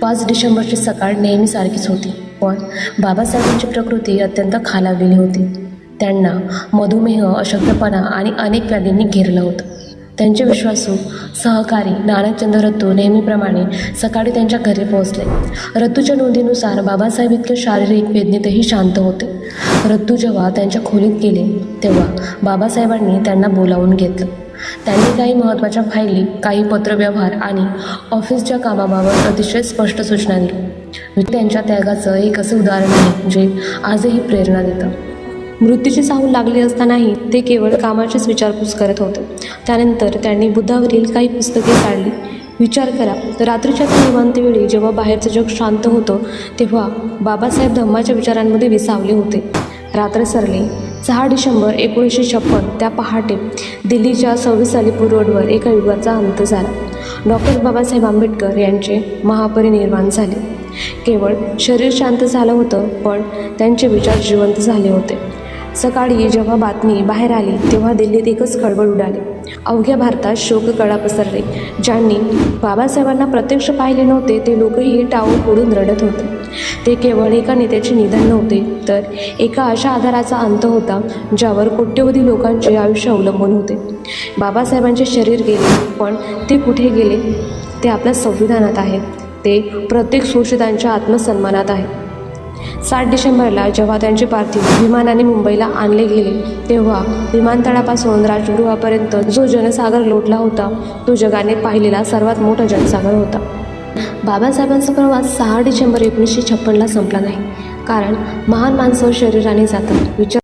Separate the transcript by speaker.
Speaker 1: 5 डिसेंबरची सकाळ नेहमीसारखीच होती, पण बाबासाहेबांची प्रकृती अत्यंत खालावलेली होती. त्यांना मधुमेह, अशक्तपणा आणि अनेक व्याधींनी घेरलं होतं. त्यांचे विश्वासू सहकारी नानकचंद रत्तू नेहमीप्रमाणे सकाळी त्यांच्या घरी पोहोचले. रत्तूच्या नोंदीनुसार बाबासाहेब इतके शारीरिक वेदनेतही शांत होते. रत्तू जेव्हा त्यांच्या खोलीत गेले तेव्हा बाबासाहेबांनी त्यांना बोलावून घेतलं. त्यांनी काही महत्त्वाच्या फायली, काही पत्रव्यवहार आणि ऑफिसच्या कामाबाबत अतिशय स्पष्ट सूचना दिल्या. त्यांच्या त्यागाचं एक असं उदाहरण आहे जे आजही प्रेरणा देतं. मृत्यूची चाहूल लागली असतानाही ते केवळ कामाचीच विचारपूस करत होते. त्यानंतर त्यांनी बुद्धावरील काही पुस्तके काढली. विचार करा, रात्रीच्या त्या निवांत वेळी जेव्हा बाहेरचं जग शांत होतं तेव्हा बाबासाहेब धम्माच्या विचारांमध्ये विसावले होते. रात्र सरली. 6 डिसेंबर 1956 त्या पहाटे दिल्लीच्या 26 अलीपूर रोडवर एका युगाचा अंत झाला. डॉक्टर बाबासाहेब आंबेडकर यांचे महापरिनिर्वाण झाले. केवळ शरीर शांत झालं होतं, पण त्यांचे विचार जिवंत झाले होते. सकाळी जेव्हा बातमी बाहेर आली तेव्हा दिल्लीत एकच खळबळ उडाली. अवघ्या भारतात शोककळा पसरले. ज्यांनी बाबासाहेबांना प्रत्यक्ष पाहिले नव्हते ते लोकही टाळू फोडून रडत होते. ते केवळ एका नेत्याचे निधन नव्हते, तर एका अशा आधाराचा अंत होता ज्यावर कोट्यवधी लोकांचे आयुष्य अवलंबून होते. बाबासाहेबांचे शरीर गेले, पण ते कुठे गेले? ते आपल्या संविधानात आहे. ते प्रत्येक शोषितांच्या आत्मसन्मानात आहे. 7 डिसेंबरला जेव्हा त्यांचे पार्थिव विमानाने मुंबईला आणले गेले तेव्हा विमानतळापासून राजगृहापर्यंत जो जनसागर लोटला होता तो जगाने पाहिलेला सर्वात मोठा जनसागर होता. बाबासाहेबांचा प्रवास 6 डिसेंबर 1956ला संपला नाही, कारण महान माणसं शरीराने जातात, विचार